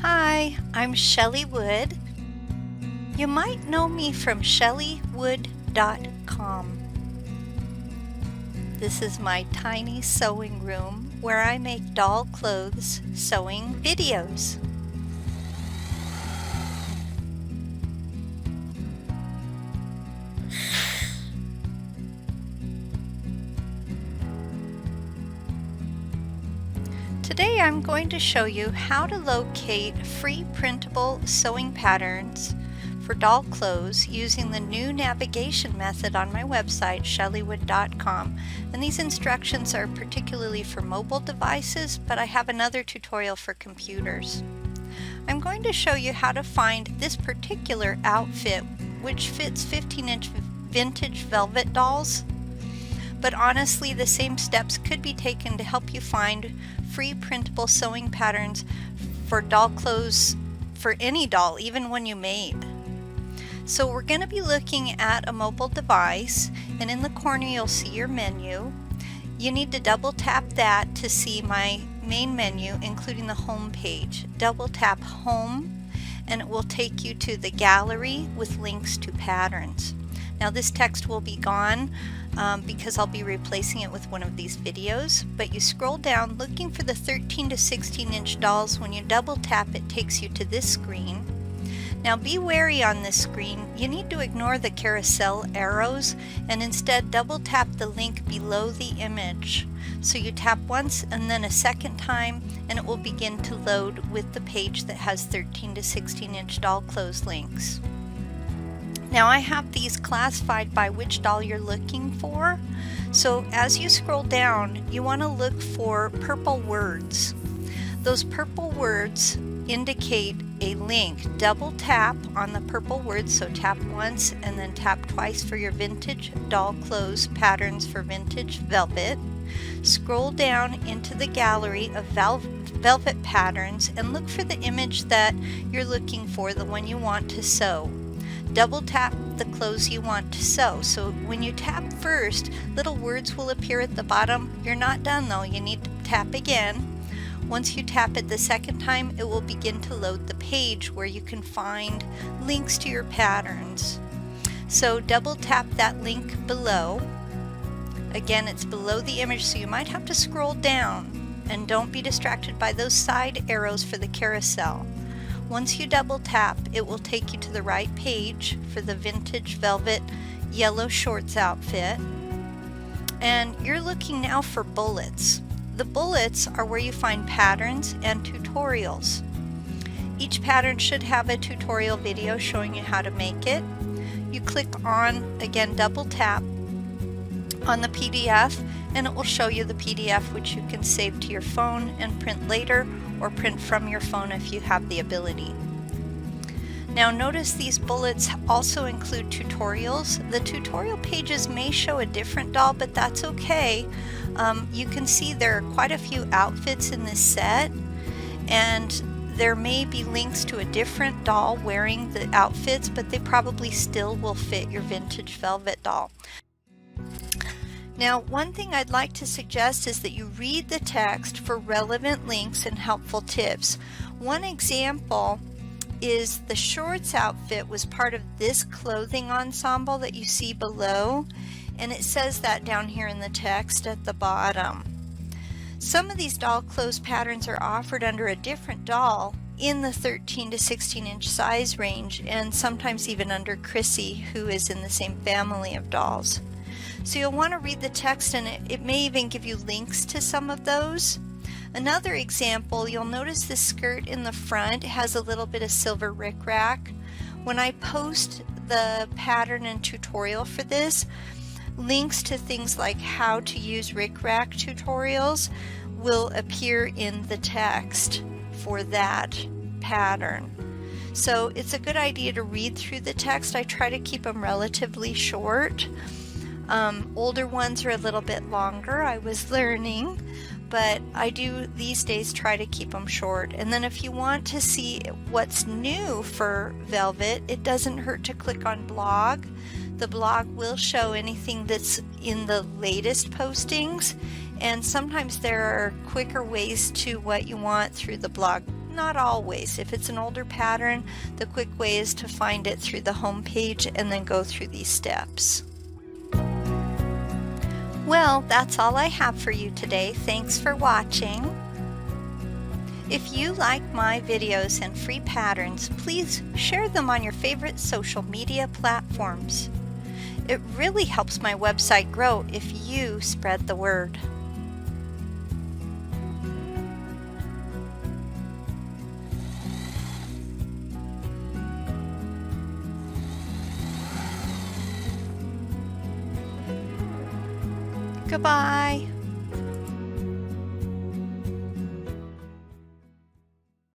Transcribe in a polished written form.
Hi, I'm Shelley Wood. You might know me from shelleywood.com. This is my tiny sewing room where I make doll clothes sewing videos. Today I'm going to show you how to locate free printable sewing patterns for doll clothes using the new navigation method on my website, shelleywood.com. And these instructions are particularly for mobile devices, but I have another tutorial for computers. I'm going to show you how to find this particular outfit, which fits 15-inch vintage velvet dolls. But honestly, the same steps could be taken to help you find free printable sewing patterns for doll clothes for any doll, even one you made. So we're going to be looking at a mobile device, and in the corner you'll see your menu. You need to double tap that to see my main menu, including the home page. Double tap home and it will take you to the gallery with links to patterns. Now this text will be gone because I'll be replacing it with one of these videos, but you scroll down looking for the 13 to 16-inch dolls. When you double tap, it takes you to this screen. Now be wary on this screen. You need to ignore the carousel arrows and instead double tap the link below the image. So you tap once and then a second time and it will begin to load with the page that has 13 to 16-inch doll clothes links. Now I have these classified by which doll you're looking for. So as you scroll down, you want to look for purple words. Those purple words indicate a link. Double tap on the purple words, so tap once and then tap twice for your vintage doll clothes patterns for vintage velvet. Scroll down into the gallery of velvet patterns and look for the image that you're looking for, the one you want to sew. Double tap the clothes you want to sew. So when you tap first, little words will appear at the bottom. You're not done though, you need to tap again. Once you tap it the second time, it will begin to load the page where you can find links to your patterns. So double tap that link below. Again, it's below the image, so you might have to scroll down, and don't be distracted by those side arrows for the carousel. Once you double tap, it will take you to the right page for the vintage velvet yellow shorts outfit. And you're looking now for bullets. The bullets are where you find patterns and tutorials. Each pattern should have a tutorial video showing you how to make it. You click on, again, double tap on the PDF and it will show you the PDF, which you can save to your phone and print later, or print from your phone if you have the ability. Now notice these bullets also include tutorials. The tutorial pages may show a different doll, but that's okay. You can see there are quite a few outfits in this set, and there may be links to a different doll wearing the outfits, but they probably still will fit your vintage velvet doll. Now, one thing I'd like to suggest is that you read the text for relevant links and helpful tips. One example is the shorts outfit was part of this clothing ensemble that you see below, and it says that down here in the text at the bottom. Some of these doll clothes patterns are offered under a different doll in the 13 to 16-inch size range, and sometimes even under Chrissy, who is in the same family of dolls. So you'll want to read the text, and it may even give you links to some of those. Another example, you'll notice the skirt in the front has a little bit of silver rickrack. When I post the pattern and tutorial for this, links to things like how to use rickrack tutorials will appear in the text for that pattern. So it's a good idea to read through the text. I try to keep them relatively short. Older ones are a little bit longer, I was learning, but I do these days try to keep them short. And then if you want to see what's new for velvet, it doesn't hurt to click on blog. The blog will show anything that's in the latest postings, and sometimes there are quicker ways to what you want through the blog. not always. If it's an older pattern, the quick way is to find it through the home page and then go through these steps. Well, that's all I have for you today. Thanks for watching. If you like my videos and free patterns, please share them on your favorite social media platforms. It really helps my website grow if you spread the word. Goodbye.